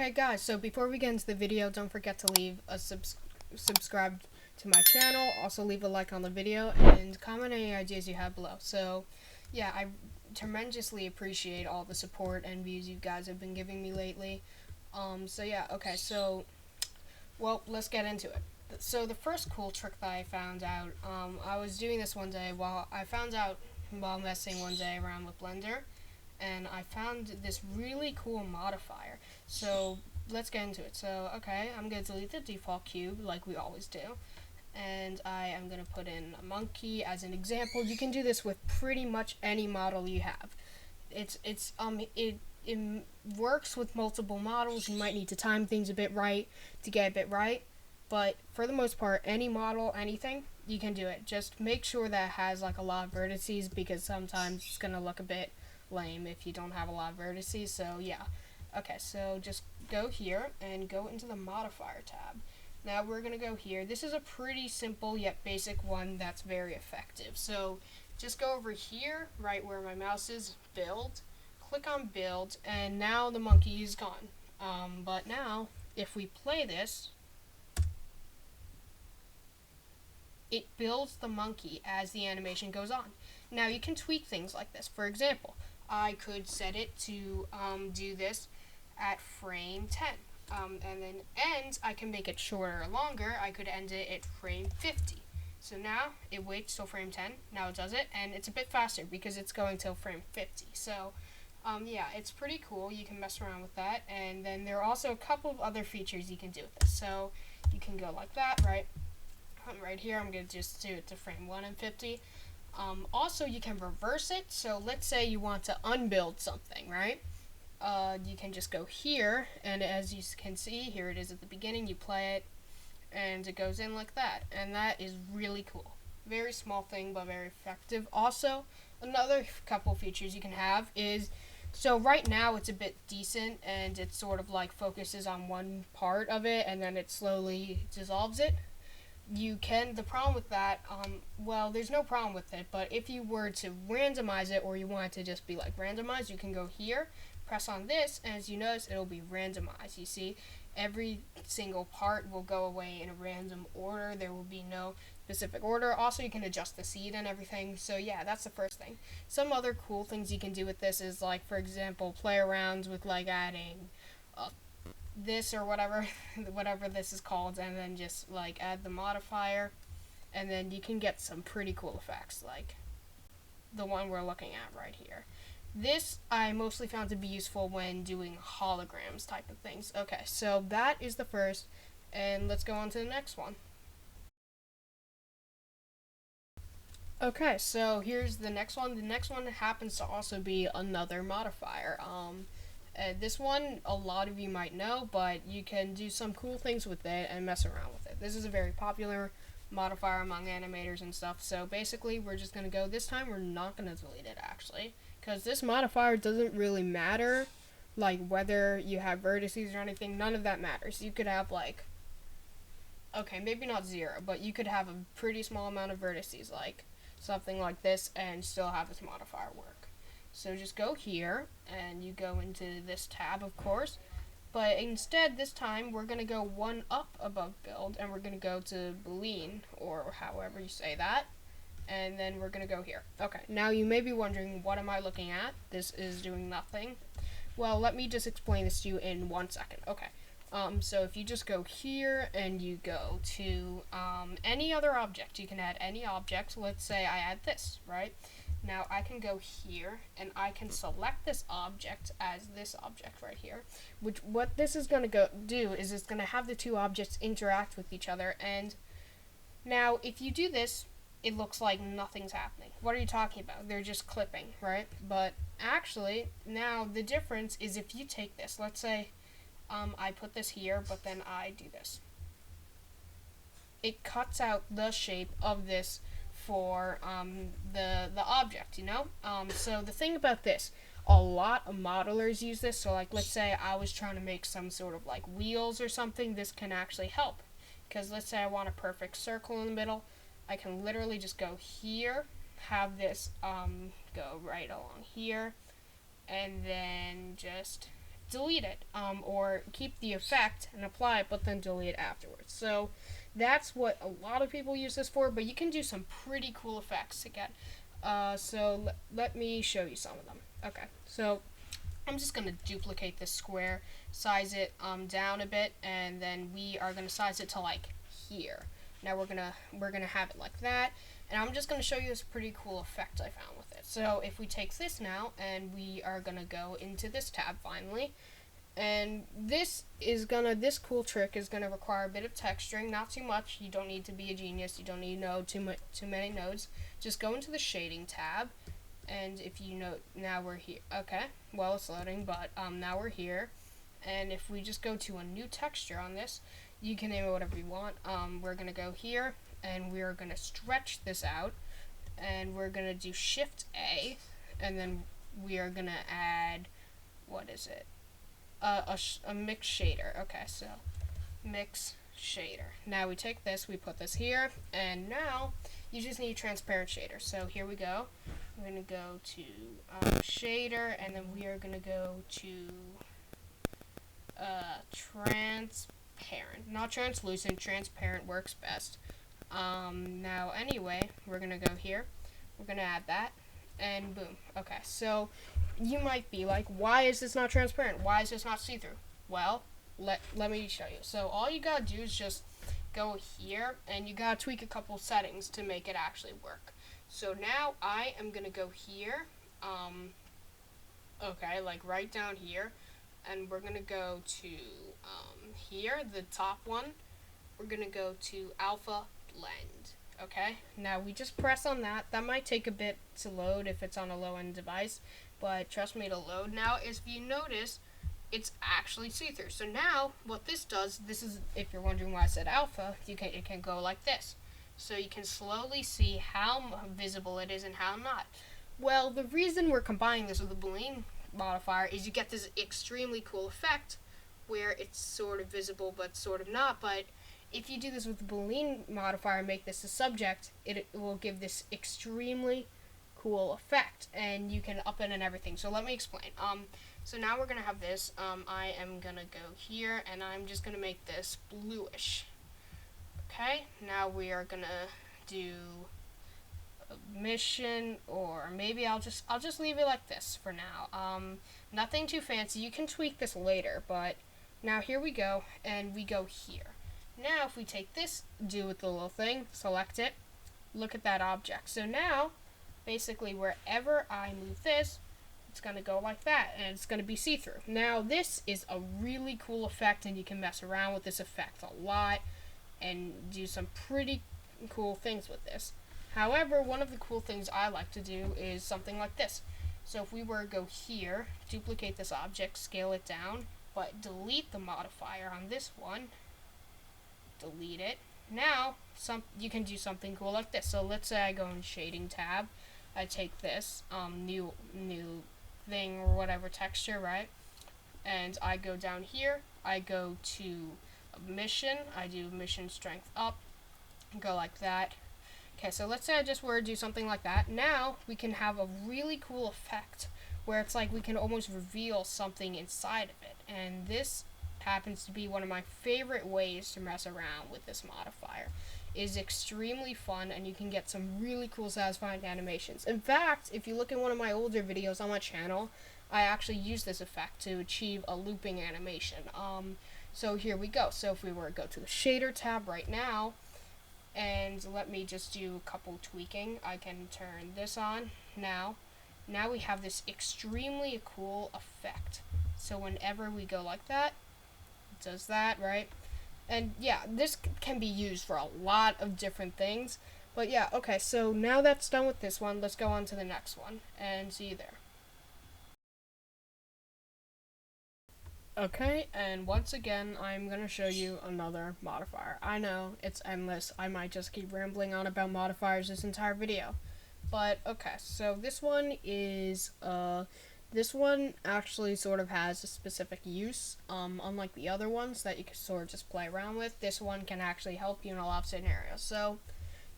Okay guys, so before we get into the video, don't forget to leave a subscribe to my channel, also leave a like on the video, and comment any ideas you have below. So yeah, I tremendously appreciate all the support and views you guys have been giving me lately. So yeah, okay, so, well, let's get into it. So the first cool trick that I found out, I was doing this one day while messing one day around with Blender, and I found this really cool modifier. So let's get into it. So okay, I'm going to delete the default cube like we always do, and I am going to put in a monkey as an example. You can do this with pretty much any model you have. It works with multiple models. You might need to time things a bit right to get a bit right, but for the most part, any model, anything, you can do it. Just make sure that it has like a lot of vertices, because sometimes it's going to look a bit lame if you don't have a lot of vertices. So yeah, okay, so just go here and go into the modifier tab. Now we're gonna go here. This is a pretty simple yet basic one that's very effective. So just go over here, right where my mouse is, build, click on build, and now the monkey is gone. But now if we play this, it builds the monkey as the animation goes on. Now you can tweak things like this. For example, I could set it to do this at frame 10. And then end, I can make it shorter or longer. I could end it at frame 50. So now it waits till frame 10. Now it does it, and it's a bit faster because it's going till frame 50. So yeah, it's pretty cool. You can mess around with that. And then there are also a couple of other features you can do with this. So you can go like that, right? Right here, I'm going to just do it to frame 1 and 50. Also, you can reverse it. So let's say you want to unbuild something, right? You can just go here, and as you can see, here it is at the beginning. You play it, and it goes in like that, and that is really cool. Very small thing, but very effective. Also, another couple features you can have is, so right now it's a bit decent, and it sort of like focuses on one part of it, and then it slowly dissolves it. The problem with that, well, there's no problem with it, but if you were to randomize it, or you want it to just be like randomized, you can go here, press on this, and as you notice, it'll be randomized. You see, every single part will go away in a random order. There will be no specific order. Also, you can adjust the seed and everything. So yeah, that's the first thing. Some other cool things you can do with this is, like, for example, play around with like adding this or whatever whatever this is called, and then just like add the modifier, and then you can get some pretty cool effects like the one we're looking at right here. This I mostly found to be useful when doing holograms type of things. Okay, so that is the first, and let's go on to the next one. Okay, so here's the next one. The next one happens to also be another modifier. This one, a lot of you might know, but you can do some cool things with it and mess around with it. This is a very popular modifier among animators and stuff. So basically, we're just going to go, this time we're not going to delete it, actually, because this modifier doesn't really matter, like whether you have vertices or anything. None of that matters. You could have like, okay, maybe not 0, but you could have a pretty small amount of vertices, like something like this, and still have this modifier work. So just go here, and you go into this tab, of course, but instead, this time, we're going to go one up above build, and we're going to go to baleen, or however you say that, and then we're going to go here. Okay, now you may be wondering, what am I looking at? This is doing nothing. Well, let me just explain this to you in 1 second. Okay, so if you just go here, and you go to any other object, you can add any object. Let's say I add this, right? Now I can go here, and I can select this object as this object right here, which what this is going to do is it's going to have the two objects interact with each other. And now if you do this, it looks like nothing's happening. What are you talking about? They're just clipping, right? But actually, now the difference is if you take this, let's say I put this here, but then I do this. It cuts out the shape of this for the object, you know? So the thing about this, a lot of modelers use this. So like, let's say I was trying to make some sort of like wheels or something, this can actually help. Because let's say I want a perfect circle in the middle, I can literally just go here, have this go right along here, and then just delete it, or keep the effect and apply it, but then delete it afterwards. So that's what a lot of people use this for, but you can do some pretty cool effects again. So let me show you some of them. Okay, so I'm just going to duplicate this square, size it down a bit, and then we are going to size it to like here. Now we're gonna have it like that, and I'm just going to show you this pretty cool effect I found with it. So if we take this now, and we are going to go into this tab finally, and this cool trick is gonna require a bit of texturing, not too much. You don't need to be a genius. You don't need to know too many nodes. Just go into the shading tab, and if you know, now we're here. Okay, well, it's loading, but now we're here, and if we just go to a new texture on this, you can name it whatever you want. We're gonna go here, and we're gonna stretch this out, and we're gonna do Shift A, and then we are gonna add, what is it? A mix shader. Okay, so mix shader. Now we take this, we put this here, and now you just need transparent shader. So here we go. We're gonna go to shader, and then we are gonna go to transparent, not translucent. Transparent works best. Now anyway, we're gonna go here. We're gonna add that, and boom. Okay, so you might be like, why is this not transparent? Why is this not see-through? Well, let me show you. So all you gotta do is just go here, and you gotta tweak a couple settings to make it actually work. So now I am gonna go here, okay, like right down here, and we're gonna go to here, the top one. We're gonna go to alpha blend. Okay, now we just press on that. That might take a bit to load if it's on a low-end device, but trust me, it'll load. Now, if you notice, it's actually see-through. So now, what this does, this is, if you're wondering why I said alpha, it can go like this. So you can slowly see how visible it is and how not. Well, the reason we're combining this with the baleen modifier is you get this extremely cool effect where it's sort of visible but sort of not, but if you do this with the baleen modifier and make this a subject, it will give this extremely cool effect, and you can up it and everything. So let me explain. So now we're gonna have this. I am gonna go here, and I'm just gonna make this bluish. Okay. Now we are gonna do a mission, or maybe I'll just leave it like this for now. Nothing too fancy. You can tweak this later, but now here we go, and we go here. Now, if we take this, do with the little thing, select it, look at that object. So now, basically, wherever I move this, it's going to go like that, and it's going to be see-through. Now, this is a really cool effect, and you can mess around with this effect a lot and do some pretty cool things with this. However, one of the cool things I like to do is something like this. So if we were to go here, duplicate this object, scale it down, but delete the modifier on this one, delete it. Now, you can do something cool like this. So let's say I go in shading tab, I take this new thing or whatever texture, right? And I go down here, I go to mission, I do mission strength up, go like that. Okay, so let's say I just were to do something like that. Now we can have a really cool effect where it's like we can almost reveal something inside of it, and this happens to be one of my favorite ways to mess around with this modifier. It is extremely fun, and you can get some really cool satisfying animations. In fact, if you look at one of my older videos on my channel, I actually use this effect to achieve a looping animation. So here we go. So if we were to go to the shader tab right now, and let me just do a couple tweaking, I can turn this on now. Now we have this extremely cool effect. So whenever we go like that, does that, right? And yeah, this can be used for a lot of different things. But yeah, okay, so now that's done with this one, let's go on to the next one, and see you there. Okay, and once again, I'm going to show you another modifier. I know, it's endless. I might just keep rambling on about modifiers this entire video. But, okay, so this one is, this one actually sort of has a specific use, unlike the other ones that you can sort of just play around with. This one can actually help you in a lot of scenarios. So,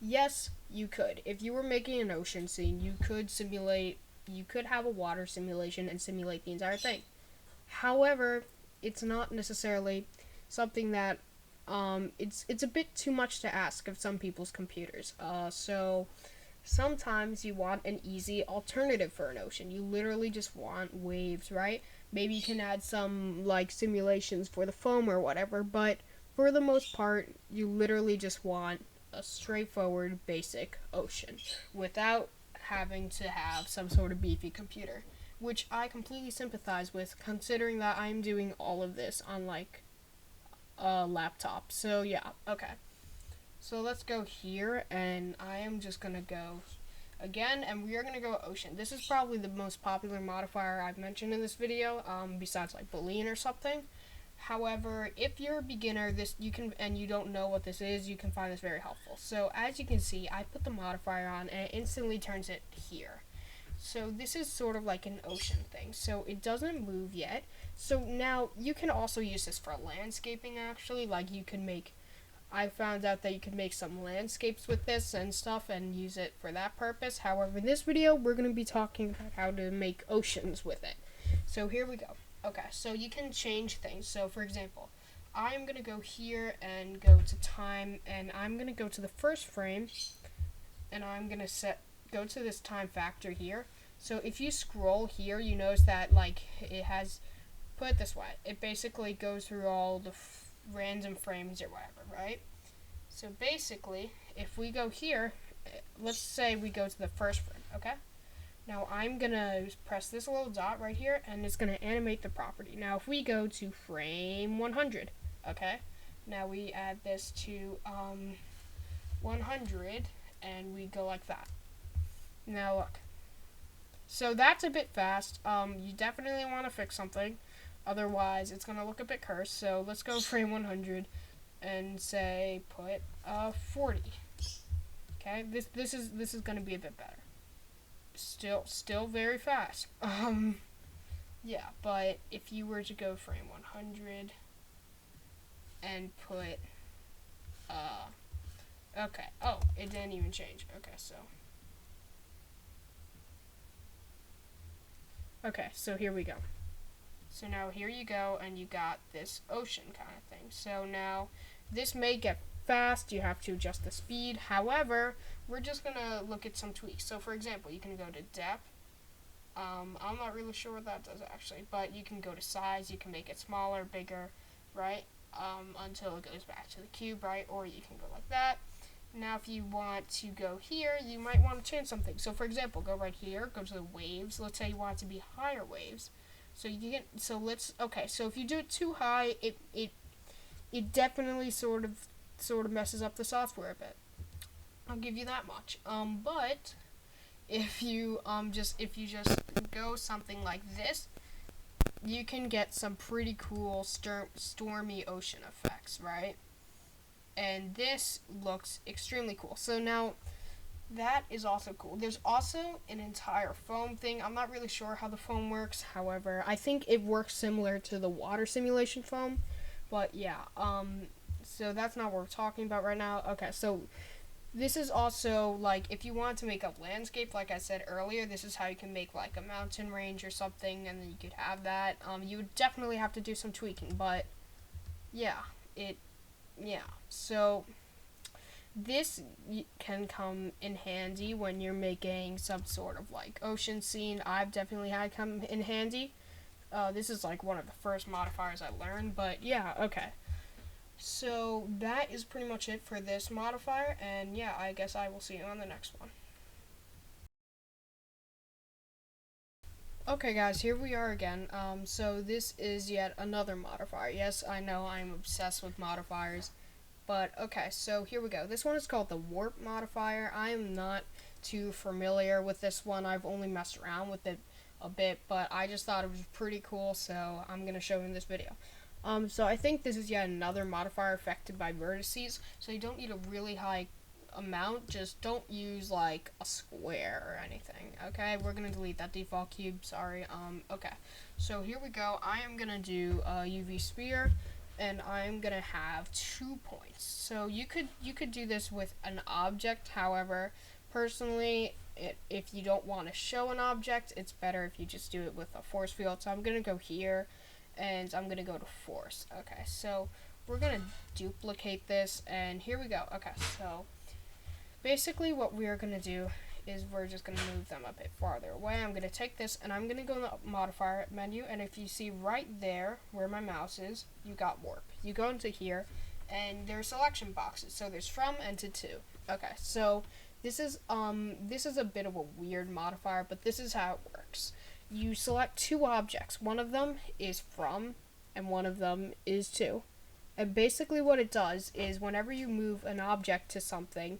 yes, you could. If you were making an ocean scene, you could have a water simulation and simulate the entire thing. However, it's not necessarily something that it's a bit too much to ask of some people's computers. So sometimes you want an easy alternative for an ocean. You literally just want waves, right? Maybe you can add some like simulations for the foam or whatever, but for the most part, you literally just want a straightforward basic ocean without having to have some sort of beefy computer, which I completely sympathize with considering that I'm doing all of this on like a laptop. So yeah, okay. So let's go here, and I am just gonna go again, and we are gonna go ocean. This is probably the most popular modifier I've mentioned in this video, besides like baleen or something. However, if you're a beginner, this you can and you don't know what this is, you can find this very helpful. So as you can see, I put the modifier on, and it instantly turns it here. So this is sort of like an ocean thing. So it doesn't move yet. So now you can also use this for landscaping actually. Like you can make I found out that you could make some landscapes with this and stuff and use it for that purpose. However, in this video, we're going to be talking about how to make oceans with it. So here we go. Okay, so you can change things. So for example, I'm going to go here and go to time, and I'm going to go to the first frame, and I'm going to go to this time factor here. So if you scroll here, you notice that like it has, put it this way, it basically goes through all the random frames or whatever, right? So basically, if we go here, let's say we go to the first frame, okay? Now I'm gonna press this little dot right here, and it's gonna animate the property. Now if we go to frame 100, okay? Now we add this to 100, and we go like that. Now look. So that's a bit fast. You definitely want to fix something. Otherwise, it's going to look a bit cursed. So let's go frame 100 and say put 40. Okay, this is going to be a bit better. Still very fast. Yeah, but if you were to go frame 100 and put okay. Oh, it didn't even change. Okay, so here we go. So now here you go, and you got this ocean kind of thing. So now this may get fast, you have to adjust the speed. However, we're just going to look at some tweaks. So for example, you can go to depth. I'm not really sure what that does actually, but you can go to size, you can make it smaller, bigger, right? Until it goes back to the cube, right? Or you can go like that. Now if you want to go here, you might want to change something. So for example, go right here, go to the waves. Let's say you want it to be higher waves. So you get so if you do it too high, it definitely sort of messes up the software a bit. I'll give you that much. But if you just go something like this, you can get some pretty cool stormy ocean effects, right? And this looks extremely cool. So now that is also cool. There's also an entire foam thing. I'm not really sure how the foam works. However, I think it works similar to the water simulation foam. But yeah, so that's not what we're talking about right now. Okay, so this is also like if you want to make a landscape, like I said earlier, this is how you can make like a mountain range or something, and then you could have that. You would definitely have to do some tweaking, but yeah, so this can come in handy when you're making some sort of like ocean scene. I've definitely had it come in handy. This is like one of the first modifiers I learned, but yeah, okay. So that is pretty much it for this modifier, and yeah, I guess I will see you on the next one. Okay guys, here we are again. So this is yet another modifier. Yes, I know I'm obsessed with modifiers. But okay, so here we go. This one is called the warp modifier. I am not too familiar with this one. I've only messed around with it a bit, but I just thought it was pretty cool, so I'm going to show you in this video. So I think this is yet another modifier affected by vertices, so you don't need a really high amount. Just don't use like a square or anything. Okay, we're going to delete that default cube, sorry. Okay, so here we go. I am going to do a UV sphere, and I'm gonna have 2 points. So you could do this with an object. However, personally, if you don't want to show an object, it's better if you just do it with a force field. So I'm gonna go here, and I'm gonna go to force. Okay, so we're gonna duplicate this, and here we go. Okay, so basically what we're gonna do is we're just gonna move them a bit farther away. I'm gonna take this and I'm gonna go in the modifier menu, and if you see right there where my mouse is, you got warp. You go into here and there's selection boxes. So there's from and to. Okay, so this is a bit of a weird modifier, but this is how it works. You select two objects. One of them is from and one of them is to. And basically what it does is whenever you move an object to something,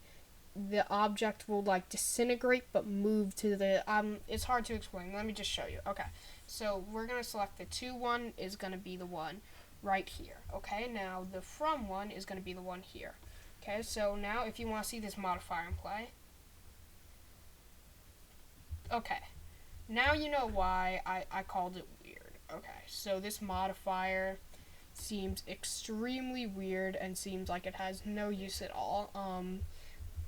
the object will like disintegrate but move to the it's hard to explain. Let me just show you. Okay, so we're gonna select the to one is gonna be the one right here. Okay, now the from one is gonna be the one here. Okay, so now if you want to see this modifier in play, okay, now you know why I called it weird. Okay, so this modifier seems extremely weird and seems like it has no use at all.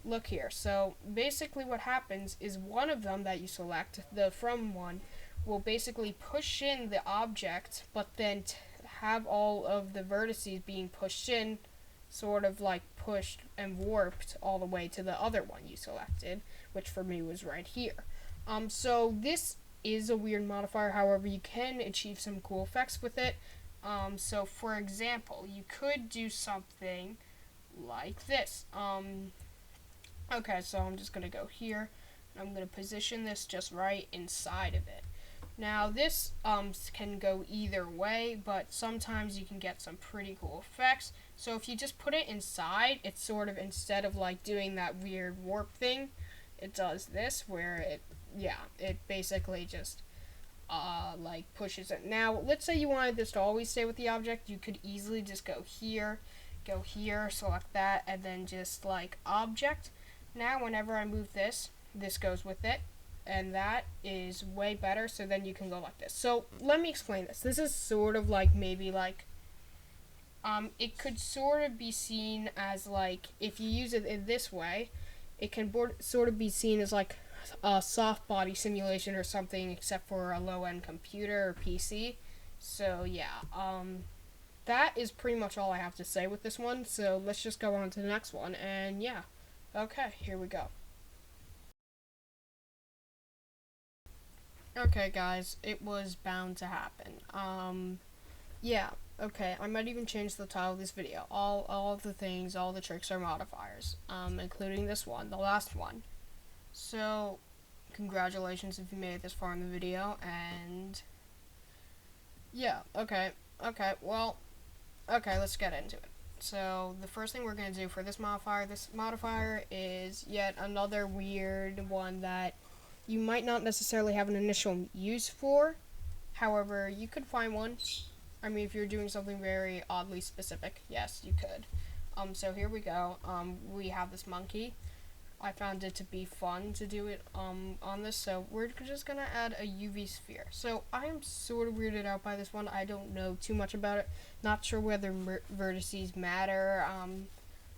Look here. So basically what happens is one of them that you select, the from one, will basically push in the object, but then have all of the vertices being pushed in, sort of like pushed and warped all the way to the other one you selected, which for me was right here. So this is a weird modifier, however you can achieve some cool effects with it. So for example, you could do something like this. Okay, so I'm just going to go here, and I'm going to position this just right inside of it. Now, this can go either way, but sometimes you can get some pretty cool effects. So if you just put it inside, it's sort of, instead of like doing that weird warp thing, it does this, where it basically just like pushes it. Now, let's say you wanted this to always stay with the object, you could easily just go here, select that, and then just like object. Now, whenever I move this, this goes with it, and that is way better, so then you can go like this. So, let me explain this. This is sort of like, maybe like, it could sort of be seen as like, if you use it in this way, it can sort of be seen as like a soft body simulation or something, except for a low-end computer or PC. So, yeah, that is pretty much all I have to say with this one, so let's just go on to the next one, and yeah. Okay, here we go. Okay, guys, it was bound to happen. Yeah, okay, I might even change the title of this video. All of the things, all the tricks are modifiers, including this one, the last one. So, congratulations if you made it this far in the video, and yeah, okay, well, okay, let's get into it. So the first thing we're going to do for this modifier is yet another weird one that you might not necessarily have an initial use for. However, you could find one. I mean, if you're doing something very oddly specific, yes, you could. So here we go. We have this monkey. I found it to be fun to do it on this, so we're just gonna add a UV sphere. So I am sort of weirded out by this one. I don't know too much about it. Not sure whether vertices matter.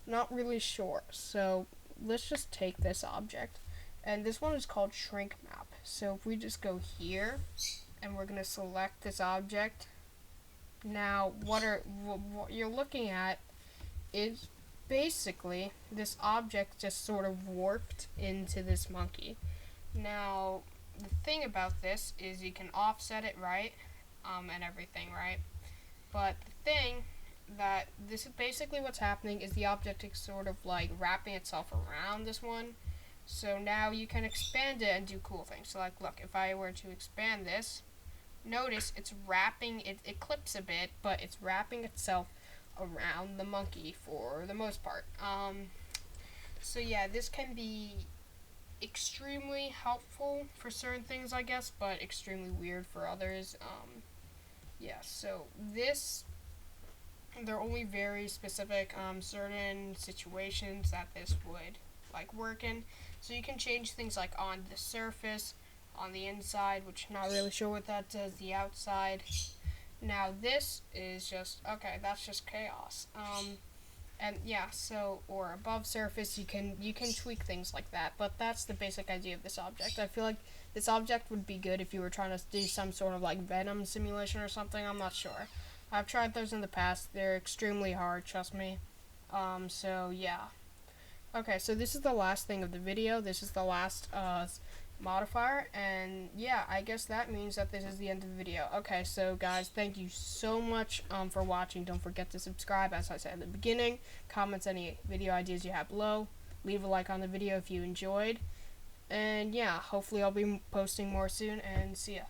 Not really sure. So let's just take this object, and this one is called shrinkmap. So if we just go here, and we're gonna select this object. Now, what you're looking at is basically this object just sort of warped into this monkey. Now, the thing about this is you can offset it, right, and everything, right, but the thing that this is basically what's happening is the object is sort of like wrapping itself around this one. So now you can expand it and do cool things. So like, look, if I were to expand this, notice it's wrapping, it clips a bit, but it's wrapping itself around the monkey for the most part. So yeah, this can be extremely helpful for certain things, I guess, but extremely weird for others. Yeah, so there are only very specific certain situations that this would like work in. So you can change things like on the surface, on the inside, which I'm not really sure what that does, the outside. Now this is just, okay, that's just chaos. And yeah, so or above surface, you can tweak things like that. But that's the basic idea of this object. I feel like this object would be good if you were trying to do some sort of like venom simulation or something. I'm not sure. I've tried those in the past. They're extremely hard, trust me. So yeah. Okay, so this is the last thing of the video. This is the last modifier, and yeah, I guess that means that this is the end of the video. Okay, so guys, thank you so much for watching. Don't forget to subscribe, as I said in the beginning. Comments any video ideas you have below. Leave a like on the video if you enjoyed. And yeah, hopefully I'll be posting more soon, and see ya.